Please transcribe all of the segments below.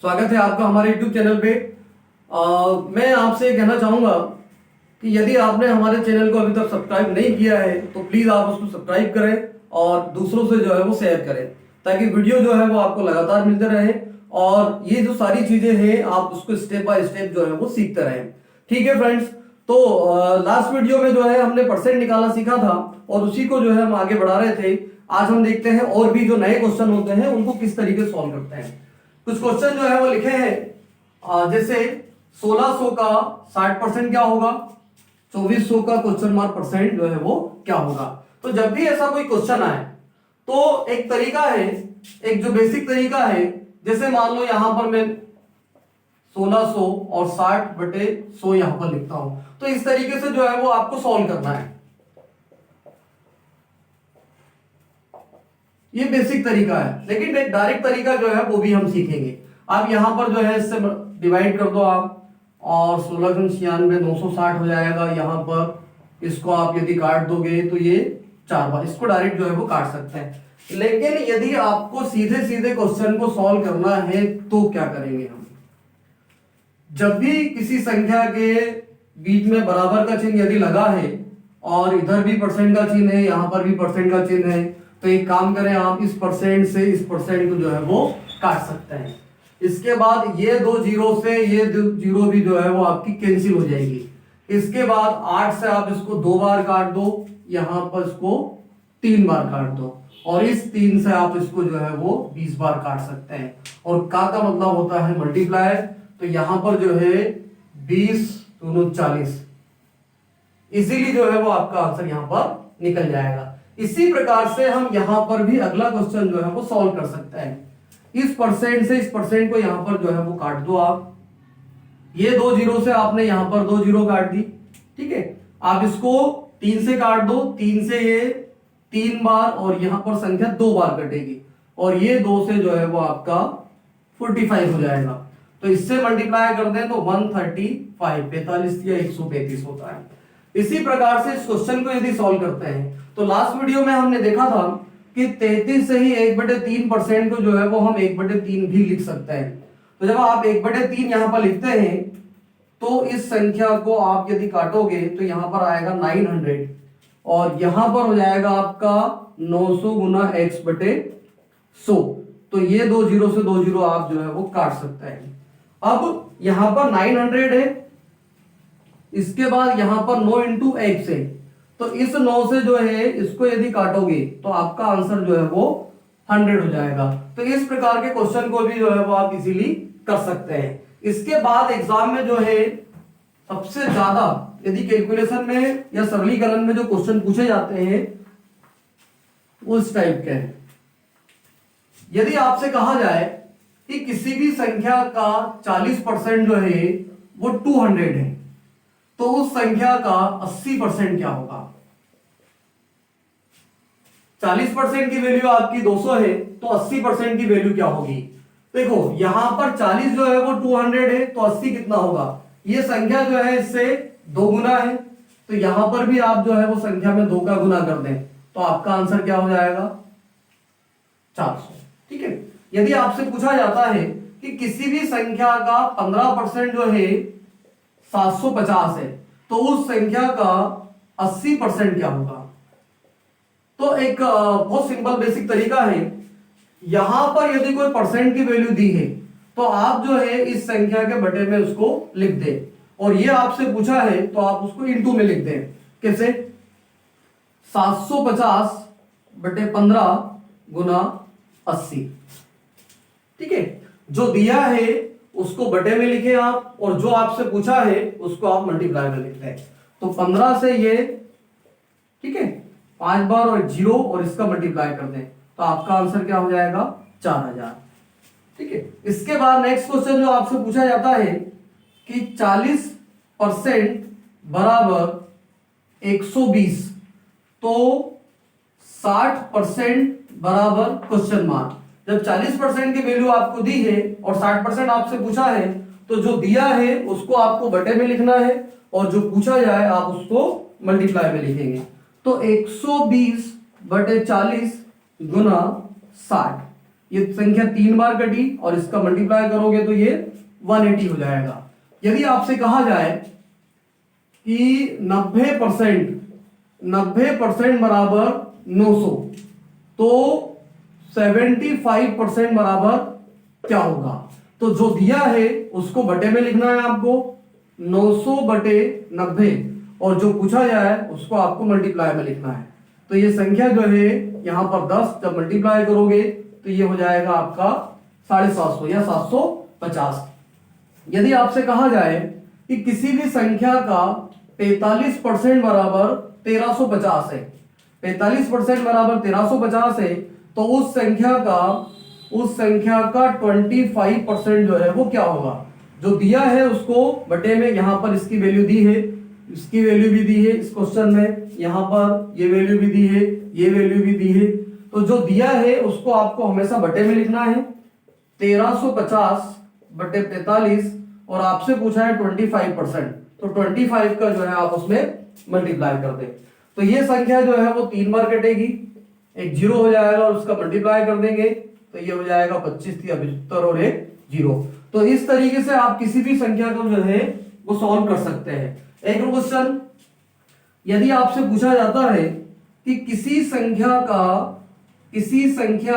स्वागत है आपका हमारे YouTube चैनल पे। मैं आपसे कहना चाहूँगा कि यदि आपने हमारे चैनल को अभी तक सब्सक्राइब नहीं किया है तो प्लीज़ आप उसको सब्सक्राइब करें और दूसरों से जो है वो शेयर करें, ताकि वीडियो जो है वो आपको लगातार मिलते रहे और ये जो सारी चीज़ें हैं आप उसको स्टेप बाय स्टेप जो है वो सीखते रहें। ठीक है फ्रेंड्स, तो लास्ट वीडियो में जो है हमने परसेंट निकालना सीखा था और उसी को जो है हम आगे बढ़ा रहे थे। आज हम देखते हैं और भी जो नए क्वेश्चन होते हैं उनको किस तरीके से सॉल्व करते हैं। कुछ क्वेश्चन जो है वो लिखे हैं, जैसे 1600 का 60% क्या होगा, 2400 का क्वेश्चन मार्क परसेंट जो है वो क्या होगा। तो जब भी ऐसा कोई क्वेश्चन आए तो एक तरीका है, एक जो बेसिक तरीका है, जैसे मान लो यहां पर मैं 1600 और 60/100 यहां पर लिखता हूं, तो इस तरीके से जो है वो आपको सॉल्व करना है। ये बेसिक तरीका है, लेकिन एक डायरेक्ट तरीका जो है वो भी हम सीखेंगे। आप यहां पर जो है इससे डिवाइड कर दो आप, और 1696 960 हो जाएगा। यहां पर इसको आप यदि काट दोगे तो ये 4 बार, इसको डायरेक्ट जो है वो काट सकते हैं। लेकिन यदि आपको सीधे सीधे क्वेश्चन को सॉल्व करना है तो क्या करेंगे हम, जब भी किसी संख्या के बीच में बराबर का चिन्ह यदि लगा है और इधर भी परसेंट का चिन्ह है, यहां पर भी परसेंट का चिन्ह है, तो एक काम करें आप इस परसेंट से इस परसेंट को जो है वो काट सकते हैं। इसके बाद ये 2 जीरो से ये 2 जीरो भी जो है वो आपकी कैंसिल हो जाएगी। इसके बाद 8 से आप इसको 2 बार काट दो, यहां पर इसको 3 बार काट दो, और इस 3 से आप इसको जो है वो 20 बार काट सकते हैं। और का मतलब होता है मल्टीप्लायर, तो यहां पर जो है 20 दूनी 40, इजीली जो है वो आपका आंसर यहां पर निकल जाएगा। इसी प्रकार से हम यहां पर भी अगला क्वेश्चन जो है वो सॉल्व कर सकते हैं। इस परसेंट से इस परसेंट को यहां पर जो है वो काट दो आप, ये 2 जीरो से आपने यहां पर 2 जीरो काट दी। ठीक है, आप इसको 3 से काट दो, 3 से ये 3 बार, और यहां पर संख्या 2 बार कटेगी, और ये 2 से जो है वो आपका 45 हो जाएगा। तो इससे मल्टीप्लाई कर दें तो 135 45 या 135 होता है। इसी प्रकार से इस क्वेश्चन को यदि सॉल्व करते हैं तो लास्ट वीडियो में हमने देखा था कि 33 से ही 1/3% को जो है वो हम 1/3 भी लिख सकते हैं। तो जब आप 1/3 यहां पर लिखते हैं तो इस संख्या को आप यदि काटोगे तो यहां पर आएगा 900, और यहां पर हो जाएगा आपका 900 गुना x/100। तो ये 2 जीरो से 2 जीरो आप जो है वो काट सकते हैं। अब यहां पर 900 है, इसके बाद यहां पर 9 इंटू x है, तो इस 9 से जो है इसको यदि काटोगे तो आपका आंसर जो है वो 100 हो जाएगा। तो इस प्रकार के क्वेश्चन को भी जो है वो आप इजीली कर सकते हैं। इसके बाद एग्जाम में जो है सबसे ज्यादा यदि कैलकुलेशन में या सरलीकरण में जो क्वेश्चन पूछे जाते हैं उस टाइप के हैं। यदि आपसे कहा जाए कि किसी भी संख्या का 40% जो है वो 200 है, तो उस संख्या का 80% क्या होगा। 40% की वैल्यू आपकी 200 है, तो 80% की वैल्यू क्या होगी। देखो यहां पर 40 जो है वो 200 है, तो 80 कितना होगा। ये संख्या जो है इससे 2 गुना है, तो यहां पर भी आप जो है वो संख्या में 2 का गुना कर दें तो आपका आंसर क्या हो जाएगा 400। ठीक है, यदि आपसे पूछा जाता है कि किसी भी संख्या का 15% जो है 750 है, तो उस संख्या का 80% क्या होगा। तो एक बहुत सिंपल बेसिक तरीका है, यहां पर यदि कोई परसेंट की वैल्यू दी है तो आप जो है इस संख्या के बटे में उसको लिख दें, और ये आपसे पूछा है तो आप उसको इंटू में लिख दें। कैसे, 750/15 गुना 80। ठीक है, जो दिया है उसको बटे में लिखे आप, और जो आपसे पूछा है उसको आप मल्टीप्लाई में लिखते हैं। तो 15 से ये, ठीक है, 5 बार और 0, और इसका मल्टीप्लाई कर दें तो आपका आंसर क्या हो जाएगा 4000। ठीक है, इसके बाद नेक्स्ट क्वेश्चन जो आपसे पूछा जाता है कि 40% बराबर 120, तो 60% बराबर क्वेश्चन मार्क। जब 40% की वैल्यू आपको दी है और 60% आपसे पूछा है, तो जो दिया है उसको आपको बटे में लिखना है, और जो पूछा जाए आप उसको मल्टीप्लाई में लिखेंगे। तो 120/40 गुना 60, ये संख्या 3 बार कटी और इसका मल्टीप्लाई करोगे तो ये 180 हो जाएगा। यदि आपसे कहा जाए कि 90% बराबर 900 तो 75% बराबर क्या होगा? तो जो दिया है उसको बटे में लिखना है आपको, 900 बटे 90, और जो पूछा जाए उसको आपको मल्टीप्लाई में लिखना है। तो ये संख्या जो है यहां पर 10 जब मल्टीप्लाई करोगे तो ये हो जाएगा आपका 750 या 750। यदि आपसे कहा जाए कि किसी भी संख्या का 45% बराबर 1350 है, 45% बराबर 1350 है, तो उस संख्या का 25% जो है वो क्या होगा? जो दिया है उसको बटे में, यहां पर इसकी वैल्यू दी है, इसकी वैल्यू भी दी है इस क्वेश्चन में, यहां पर ये वैल्यू भी दी है, ये वैल्यू भी दी है। तो जो दिया है उसको आपको हमेशा बटे में लिखना है, 1350 बटे 45, और आपसे पूछा है 25%, तो 25 का जो है आप उसमें मल्टीप्लाई कर दें। तो ये संख्या जो है वो 3 बार कटेगी, एक 0 हो जाएगा और उसका मल्टीप्लाई कर देंगे तो ये हो जाएगा 25 या 75 और एक 0। तो इस तरीके से आप किसी भी संख्या को जो है वो सॉल्व कर सकते हैं। एक क्वेश्चन, यदि आपसे पूछा जाता है कि किसी संख्या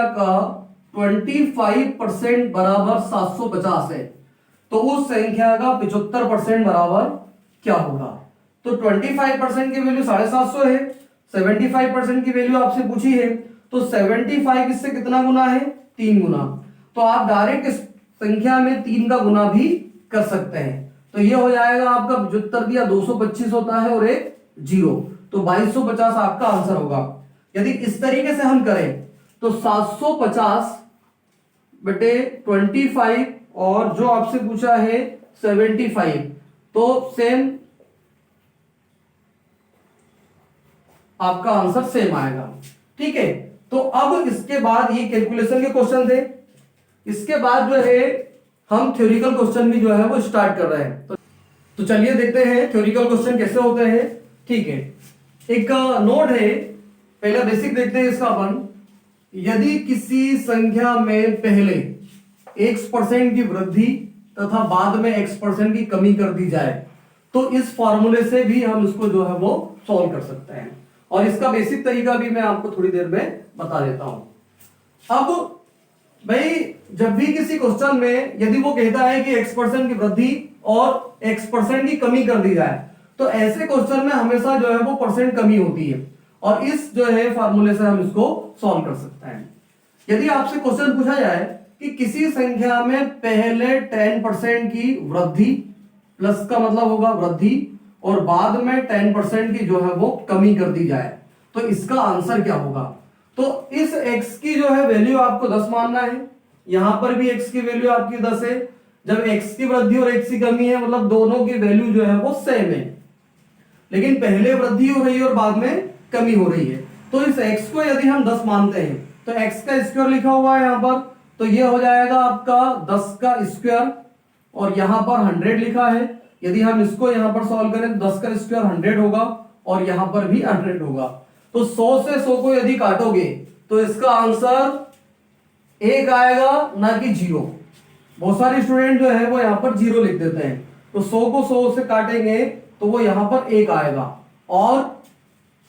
का 25% बराबर 750 है, तो उस संख्या का 75% बराबर क्या होगा? तो 25% की वैल्यू 750 है, 75% की वैल्यू आपसे पूछी है, तो 75 इससे कितना गुना है? 3 गुना। तो आप डायरेक्ट इस संख्या में 3 का गुना भी कर सकते हैं। तो ये हो जाएगा आपका 75 दिया 225 होता है और एक 0, तो 2250 आपका आंसर होगा। यदि इस तरीके से हम करें तो 750 बटे 25 और जो आपसे पूछा है 75, तो सेम आपका आंसर सेम आएगा। ठीक है, तो अब इसके बाद ये कैलकुलेशन के क्वेश्चन थे, इसके बाद जो है हम थ्योरिकल क्वेश्चन भी जो है वो स्टार्ट कर रहे हैं। तो चलिए देखते हैं थ्योरिकल क्वेश्चन कैसे होते हैं। ठीक है, एक नोट है, पहला बेसिक देखते हैं इसका अपन। यदि किसी संख्या में पहले x% की वृद्धि तथा बाद में x% की कमी कर दी जाए तो इस फॉर्मूले से भी हम इसको जो है वो सॉल्व कर सकते हैं, और इसका बेसिक तरीका भी मैं आपको थोड़ी देर में बता देता हूं। अब भाई जब भी किसी क्वेश्चन में यदि वो कहता है कि x% की वृद्धि और x% की कमी कर दी जाए, तो ऐसे क्वेश्चन में हमेशा जो है वो परसेंट कमी होती है, और इस जो है फार्मूले से हम इसको सॉल्व कर सकते हैं। यदि आपसे क्वेश्चन पूछा जाए कि किसी संख्या में पहले 10% की वृद्धि, प्लस का मतलब होगा वृद्धि, और बाद में 10% की जो है वो कमी कर दी जाए, तो इसका आंसर क्या होगा? तो इस x की जो है वैल्यू आपको 10 मानना है, यहां पर भी x की वैल्यू आपकी 10 है। जब x की वृद्धि और x की कमी है मतलब दोनों की वैल्यू जो है वो सेम है, लेकिन पहले वृद्धि हो रही है और बाद में कमी हो रही है। तो इस x को यदि हम 10 मानते हैं तो x का स्क्वायर लिखा हुआ है यहां पर, तो ये हो जाएगा आपका 10 का स्क्वायर, और यहां पर 100 लिखा है। यदि हम इसको यहां पर सॉल्व करें तो 10 का स्क्वायर 100 होगा और यहां पर भी 100 होगा। तो 100 से 100 को यदि काटोगे तो इसका आंसर 1 आएगा, ना कि 0। बहुत सारे स्टूडेंट जो है वो यहां पर 0 लिख देते हैं, तो 100 को 100 से काटेंगे तो वो यहां पर 1 आएगा। और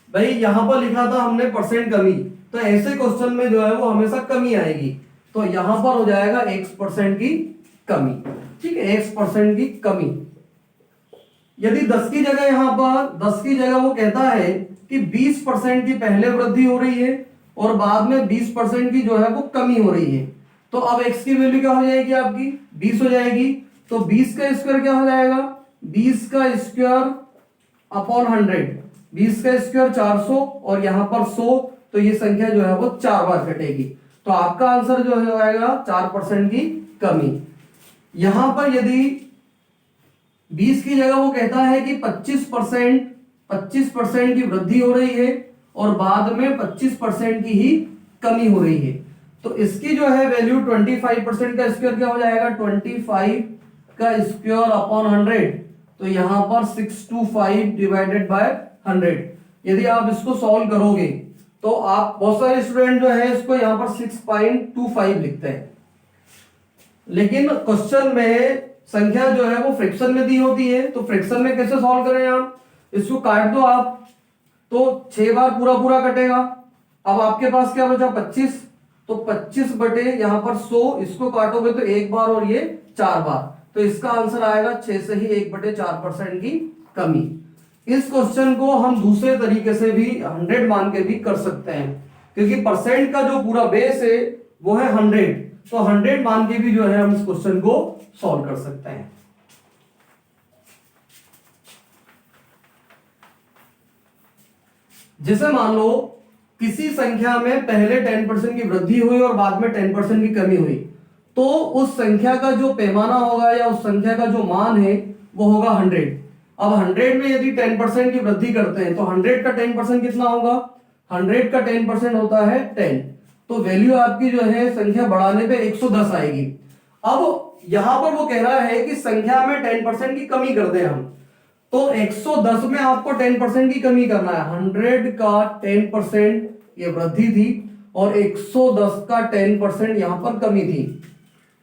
भाई यहां पर लिखा था हमने परसेंट कमी, तो ऐसे क्वेश्चन में जो है वो हमेशा कमी आएगी, तो यहां पर हो जाएगा x% की कमी। ठीक है, x% की कमी। यदि 10 की जगह यहां पर 10 की जगह वो कहता है कि 20% की पहले वृद्धि हो रही है और बाद में 20% की जो है वो कमी हो रही है, तो अब x की वैल्यू क्या हो जाएगी आपकी? 20 हो जाएगी। तो 20 का स्क्वायर क्या हो जाएगा? 20 का स्क्वायर अपॉन 100, 20 का स्क्वायर 400 और यहां पर 100, तो ये संख्या जो है वो 4 बार कटेगी। तो आपका आंसर जो हो जाएगा 4% की कमी। यहां पर यदि 20 की जगह वो कहता है कि 25% की वृद्धि हो रही है और बाद में 25% की ही कमी हो रही है, तो इसकी जो है वैल्यू 25% का स्क्वायर क्या हो जाएगा? 25 का स्क्वायर अपॉन 100, तो यहां पर 625 डिवाइडेड बाय 100। यदि आप इसको सॉल्व करोगे तो आप बहुत सारे स्टूडेंट जो है इसको यहाँ पर 6.25 लिखते हैं, लेकिन क्वेश्चन में संख्या जो है वो फ्रैक्शन में दी होती है, तो फ्रैक्शन में कैसे सॉल्व करें आप, इसको काट दो आप, तो 6 बार पूरा पूरा कटेगा। अब आपके पास क्या बचा 25, तो 25 बटे यहाँ पर 100, इसको काटोगे तो 1 बार और ये 4 बार, तो इसका आंसर आएगा 6 से ही 1/4% की कमी। इस क्वेश्चन को हम दूसरे तरीके से भी 100 मान के भी कर सकते हैं, क्योंकि परसेंट का जो पूरा बेस है वो है 100, तो 100 मान के भी जो है हम इस क्वेश्चन को सॉल्व कर सकते हैं। जैसे मान लो किसी संख्या में पहले 10% की वृद्धि हुई और बाद में 10% की कमी हुई, तो उस संख्या का जो पैमाना होगा या उस संख्या का जो मान है वो होगा 100। अब 100 में यदि 10% की वृद्धि करते हैं तो 100 का 10% कितना होगा, 100 का 10% होता है 10, तो वैल्यू आपकी जो है संख्या बढ़ाने पे 110 आएगी। अब यहां पर वो कह रहा है कि संख्या में 10% की कमी कर दें हम, तो 110 में आपको 10% की कमी करना है। 100 का 10% ये वृद्धि थी और 110 का 10% यहां पर कमी थी,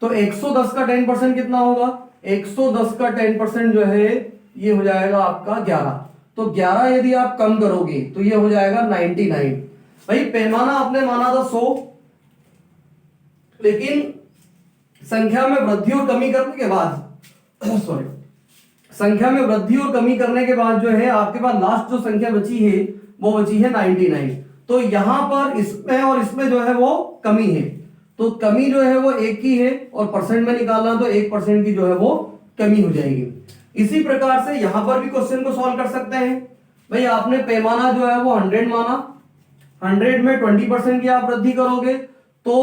तो 110 का 10% कितना होगा, 110 का 10% जो है ये हो जाएगा आपका 11, तो 11 यदि आप कम करोगे तो ये हो जाएगा 99। भाई पैमाना आपने माना था 100, लेकिन संख्या में वृद्धि और कमी करने के बाद सॉरी संख्या में वृद्धि और कमी करने के बाद जो है आपके पास लास्ट जो संख्या बची है वो बची है 99, तो यहां पर इसमें और इसमें जो है वो कमी है, तो कमी जो है वो 1 की है और परसेंट में निकालना तो 1% की जो है वो कमी हो जाएगी। इसी प्रकार से यहां पर भी क्वेश्चन को सॉल्व कर सकते हैं। भाई आपने पैमाना जो है वो 100 माना, 100 में 20% की आप वृद्धि करोगे, तो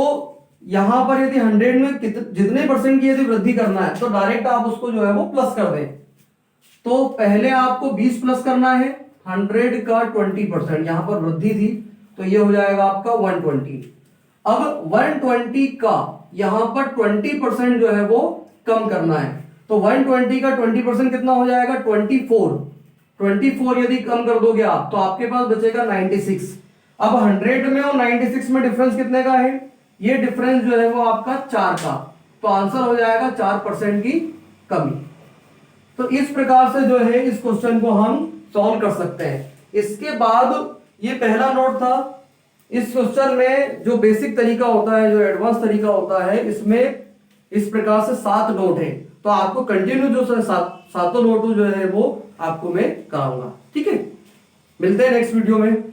यहां पर यदि 100 में जितने परसेंट की यदि वृद्धि करना है तो डायरेक्ट आप उसको जो है वो प्लस कर दें, तो पहले आपको 20 प्लस करना है, 100 का 20%, यहां पर वृद्धि थी तो ये हो जाएगा आपका 120। अब 120 का यहां पर 20% जो है वो कम करना है, तो 120 का 20% कितना हो जाएगा 24 यदि कम कर दोगे आप तो आपके पास बचेगा 96। अब 100 में और 96 में डिफरेंस कितने का है, ये डिफरेंस जो है वो आपका 4 का, तो आंसर हो जाएगा 4% की कमी। तो इस प्रकार से जो है इस क्वेश्चन को हम सॉल्व कर सकते हैं। इसके बाद ये पहला नोट था, इस क्वेश्चन में जो बेसिक तरीका होता है, जो एडवांस तरीका होता है, इसमें इस प्रकार से 7 नोट है, तो आपको कंटिन्यू जो सातों नोट जो है वो आपको मैं कराऊंगा। ठीक है, मिलते हैं नेक्स्ट वीडियो में।